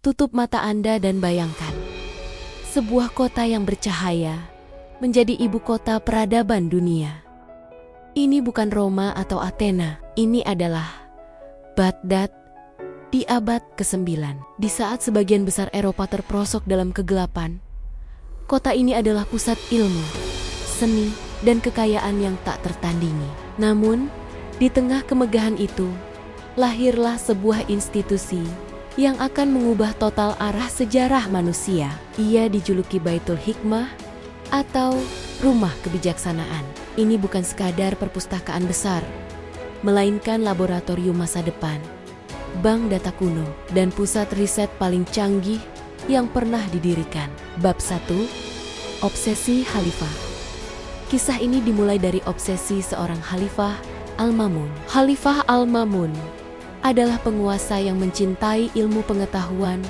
Tutup mata Anda dan bayangkan. Sebuah kota yang bercahaya menjadi ibu kota peradaban dunia. Ini bukan Roma atau Athena, ini adalah Baghdad di abad ke-9. Di saat sebagian besar Eropa terperosok dalam kegelapan, kota ini adalah pusat ilmu, seni, dan kekayaan yang tak tertandingi. Namun, di tengah kemegahan itu, lahirlah sebuah institusi yang akan mengubah total arah sejarah manusia. Ia dijuluki Baitul Hikmah atau Rumah Kebijaksanaan. Ini bukan sekadar perpustakaan besar, melainkan laboratorium masa depan, bank data kuno, dan pusat riset paling canggih yang pernah didirikan. Bab 1. Obsesi Khalifah. Kisah ini dimulai dari obsesi seorang Khalifah Al-Ma'mun. Khalifah Al-Ma'mun adalah penguasa yang mencintai ilmu pengetahuan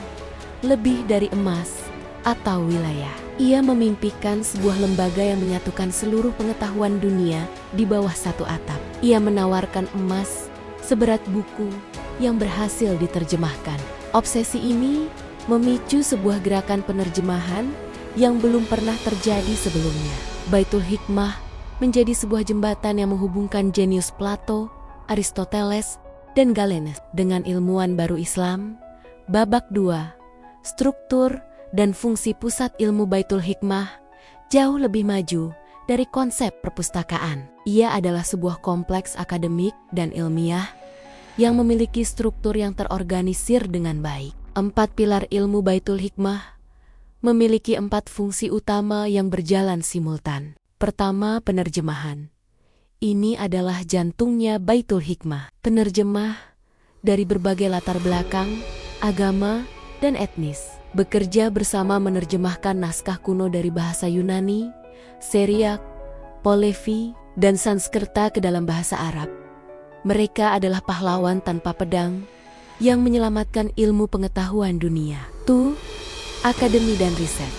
lebih dari emas atau wilayah. Ia memimpikan sebuah lembaga yang menyatukan seluruh pengetahuan dunia di bawah satu atap. Ia menawarkan emas seberat buku yang berhasil diterjemahkan. Obsesi ini memicu sebuah gerakan penerjemahan yang belum pernah terjadi sebelumnya. Baitul Hikmah menjadi sebuah jembatan yang menghubungkan jenius Plato, Aristoteles, dan Galenes dengan ilmuwan baru Islam. Babak 2. Struktur dan fungsi pusat ilmu. Baitul Hikmah jauh lebih maju dari konsep perpustakaan. Ia adalah sebuah kompleks akademik dan ilmiah yang memiliki struktur yang terorganisir dengan baik. 4 pilar ilmu Baitul Hikmah memiliki 4 fungsi utama yang berjalan simultan. Pertama, penerjemahan. Ini adalah jantungnya Baitul Hikmah. Penerjemah dari berbagai latar belakang, agama, dan etnis bekerja bersama menerjemahkan naskah kuno dari bahasa Yunani, Syriac, Palevi, dan Sanskerta ke dalam bahasa Arab. Mereka adalah pahlawan tanpa pedang yang menyelamatkan ilmu pengetahuan dunia. Akademi dan riset.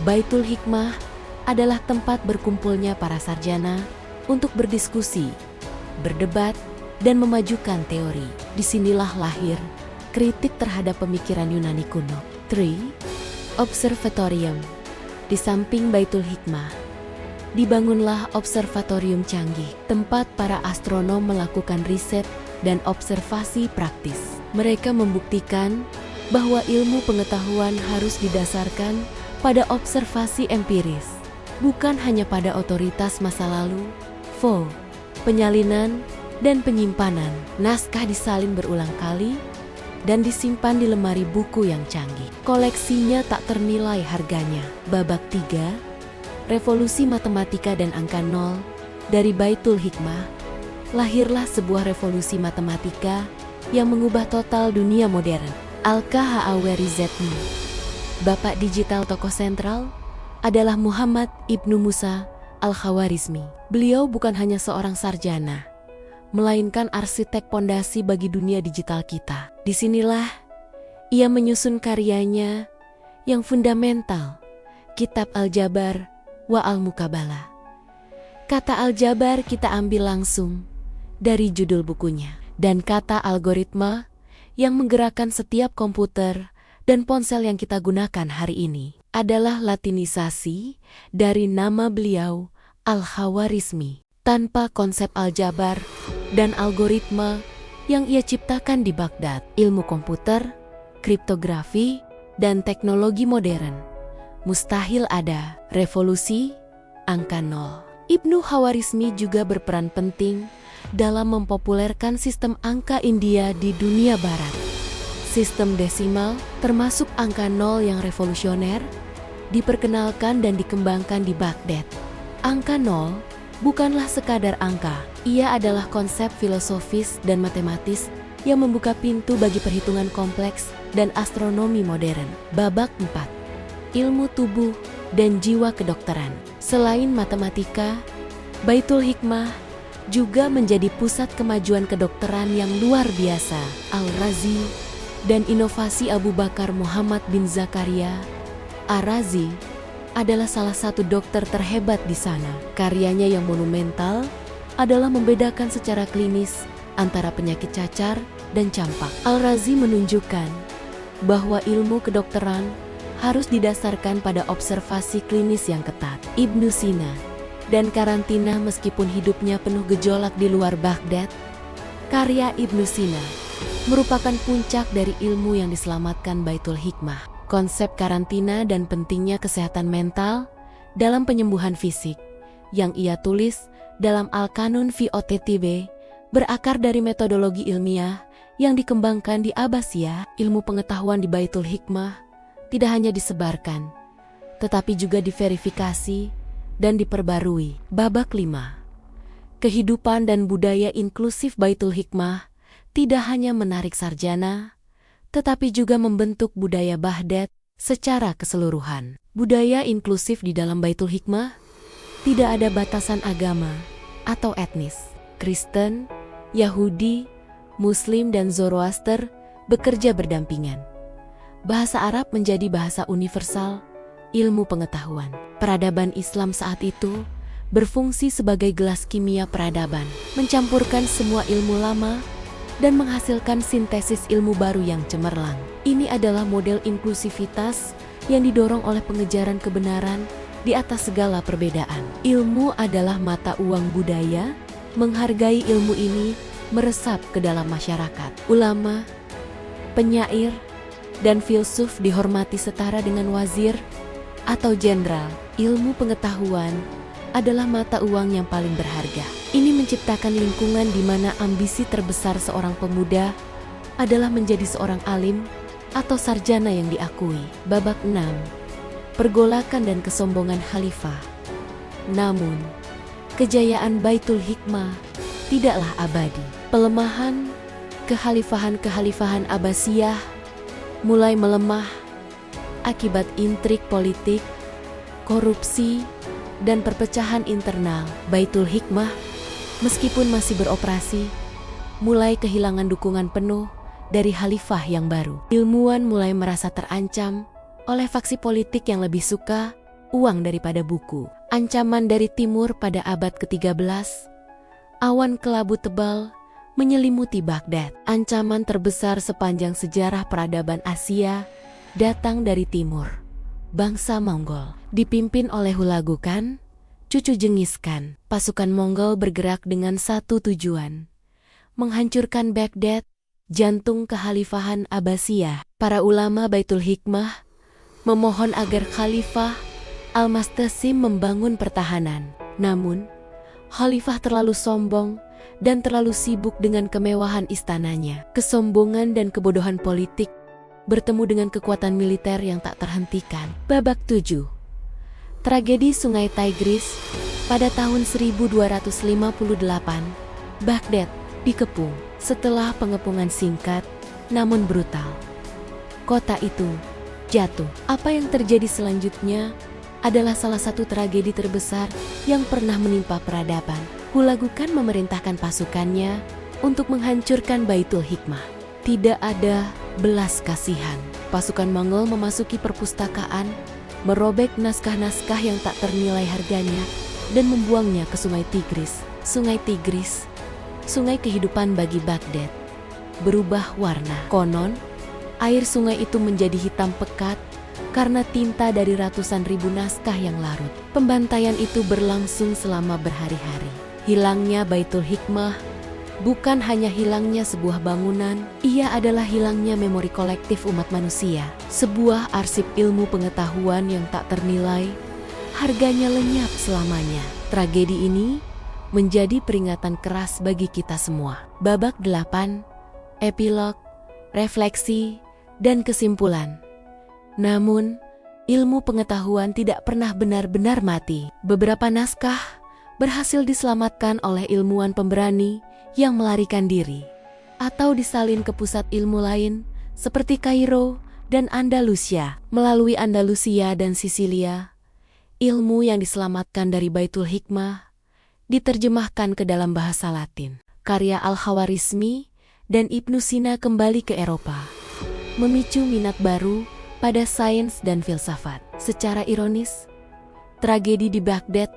Baitul Hikmah adalah tempat berkumpulnya para sarjana untuk berdiskusi, berdebat, dan memajukan teori. Disinilah lahir kritik terhadap pemikiran Yunani kuno. 3. Observatorium. Di samping Baitul Hikmah, dibangunlah observatorium canggih, tempat para astronom melakukan riset dan observasi praktis. Mereka membuktikan bahwa ilmu pengetahuan harus didasarkan pada observasi empiris, bukan hanya pada otoritas masa lalu. Penyalinan dan penyimpanan. Naskah disalin berulang kali dan disimpan di lemari buku yang canggih. Koleksinya tak ternilai harganya. Babak 3. Revolusi matematika dan angka nol. Dari Baitul Hikmah, lahirlah sebuah revolusi matematika yang mengubah total dunia modern. Al-Khawarizmi. Bapak digital tokoh sentral adalah Muhammad Ibnu Musa Al-Khawarizmi. Beliau bukan hanya seorang sarjana, melainkan arsitek pondasi bagi dunia digital kita. Disinilah ia menyusun karyanya yang fundamental, Kitab Al-Jabar wa Al-Mukabalah. Kata Al-Jabar kita ambil langsung dari judul bukunya, dan kata algoritma yang menggerakkan setiap komputer dan ponsel yang kita gunakan hari ini adalah latinisasi dari nama beliau Al-Khawarizmi. Tanpa konsep aljabar dan algoritma yang ia ciptakan di Baghdad, ilmu komputer, kriptografi, dan teknologi modern, mustahil ada revolusi angka nol. Ibnu Khawarizmi juga berperan penting dalam mempopulerkan sistem angka India di dunia barat. Sistem desimal, termasuk angka nol yang revolusioner, diperkenalkan dan dikembangkan di Baghdad. Angka nol bukanlah sekadar angka, ia adalah konsep filosofis dan matematis yang membuka pintu bagi perhitungan kompleks dan astronomi modern. Babak 4. Ilmu tubuh dan jiwa kedokteran. Selain matematika, Baitul Hikmah juga menjadi pusat kemajuan kedokteran yang luar biasa. Al-Razi dan inovasi Abu Bakar Muhammad bin Zakaria Ar-Razi adalah salah satu dokter terhebat di sana. Karyanya yang monumental adalah membedakan secara klinis antara penyakit cacar dan campak. Al-Razi menunjukkan bahwa ilmu kedokteran harus didasarkan pada observasi klinis yang ketat. Ibnu Sina dan karantina meskipun hidupnya penuh gejolak di luar Baghdad. Karya Ibnu Sina merupakan puncak dari ilmu yang diselamatkan Baitul Hikmah. Konsep karantina dan pentingnya kesehatan mental dalam penyembuhan fisik yang ia tulis dalam Al-Qanun fi Ottb berakar dari metodologi ilmiah yang dikembangkan di Abbasiyah. Ilmu pengetahuan di Baitul Hikmah tidak hanya disebarkan, tetapi juga diverifikasi dan diperbarui. Babak 5. Kehidupan dan budaya inklusif Baitul Hikmah tidak hanya menarik sarjana, tetapi juga membentuk budaya Baghdad secara keseluruhan. Budaya inklusif di dalam Baitul Hikmah tidak ada batasan agama atau etnis. Kristen, Yahudi, Muslim, dan Zoroaster bekerja berdampingan. Bahasa Arab menjadi bahasa universal ilmu pengetahuan. Peradaban Islam saat itu berfungsi sebagai gelas kimia peradaban, mencampurkan semua ilmu lama dan menghasilkan sintesis ilmu baru yang cemerlang. Ini adalah model inklusivitas yang didorong oleh pengejaran kebenaran di atas segala perbedaan. Ilmu adalah mata uang budaya, menghargai ilmu ini meresap ke dalam masyarakat. Ulama, penyair, dan filsuf dihormati setara dengan wazir atau jenderal. Ilmu pengetahuan adalah mata uang yang paling berharga. Ini menciptakan lingkungan di mana ambisi terbesar seorang pemuda adalah menjadi seorang alim atau sarjana yang diakui. Babak 6. Pergolakan dan kesombongan khalifah. Namun, kejayaan Baitul Hikmah tidaklah abadi. Pelemahan kekhalifahan Abbasiyah mulai melemah akibat intrik politik, korupsi, dan perpecahan internal. Baitul Hikmah, meskipun masih beroperasi, mulai kehilangan dukungan penuh dari khalifah yang baru. Ilmuwan mulai merasa terancam oleh faksi politik yang lebih suka uang daripada buku. Ancaman dari timur pada abad ke-13, awan kelabu tebal menyelimuti Baghdad. Ancaman terbesar sepanjang sejarah peradaban Asia datang dari timur. Bangsa Mongol, dipimpin oleh Hulagu Khan, cucu Genghis Khan. Pasukan Mongol bergerak dengan satu tujuan: menghancurkan Baghdad, jantung kekhalifahan Abbasiyah. Para ulama Baitul Hikmah memohon agar Khalifah Al-Mastasim membangun pertahanan. Namun, Khalifah terlalu sombong dan terlalu sibuk dengan kemewahan istananya. Kesombongan dan kebodohan politik bertemu dengan kekuatan militer yang tak terhentikan. Babak 7. Tragedi Sungai Tigris pada tahun 1258. Baghdad dikepung. Setelah pengepungan singkat namun brutal, kota itu jatuh. Apa yang terjadi selanjutnya adalah salah satu tragedi terbesar yang pernah menimpa peradaban. Hulagu Khan memerintahkan pasukannya untuk menghancurkan Baitul Hikmah. Tidak ada belas kasihan. Pasukan Mongol memasuki perpustakaan, merobek naskah-naskah yang tak ternilai harganya, dan membuangnya ke Sungai Tigris. Sungai Tigris, sungai kehidupan bagi Baghdad, berubah warna. Konon, air sungai itu menjadi hitam pekat karena tinta dari ratusan ribu naskah yang larut. Pembantaian itu berlangsung selama berhari-hari. Hilangnya Baitul Hikmah bukan hanya hilangnya sebuah bangunan, ia adalah hilangnya memori kolektif umat manusia. Sebuah arsip ilmu pengetahuan yang tak ternilai, harganya lenyap selamanya. Tragedi ini menjadi peringatan keras bagi kita semua. Babak 8, epilog, refleksi, dan kesimpulan. Namun, ilmu pengetahuan tidak pernah benar-benar mati. Beberapa naskah berhasil diselamatkan oleh ilmuwan pemberani yang melarikan diri, atau disalin ke pusat ilmu lain seperti Kairo dan Andalusia. Melalui Andalusia dan Sisilia, ilmu yang diselamatkan dari Baitul Hikmah diterjemahkan ke dalam bahasa Latin. Karya Al-Khawarizmi dan Ibnu Sina kembali ke Eropa, memicu minat baru pada sains dan filsafat. Secara ironis, tragedi di Baghdad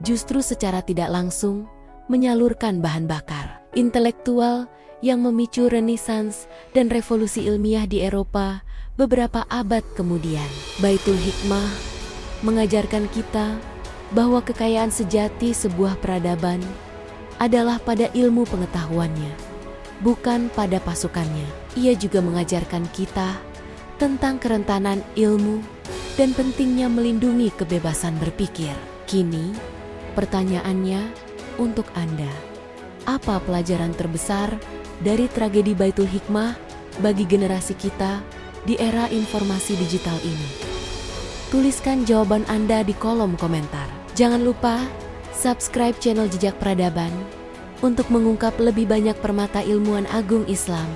justru secara tidak langsung menyalurkan bahan bakar intelektual yang memicu renaissance dan revolusi ilmiah di Eropa Beberapa abad kemudian, Baitul Hikmah mengajarkan kita bahwa kekayaan sejati sebuah peradaban adalah pada ilmu pengetahuannya, bukan pada pasukannya. Ia juga mengajarkan kita tentang kerentanan ilmu dan pentingnya melindungi kebebasan berpikir. Kini, pertanyaannya untuk Anda. Apa pelajaran terbesar dari tragedi Baitul Hikmah bagi generasi kita di era informasi digital ini? Tuliskan jawaban Anda di kolom komentar. Jangan lupa subscribe channel Jejak Peradaban untuk mengungkap lebih banyak permata ilmuwan agung Islam.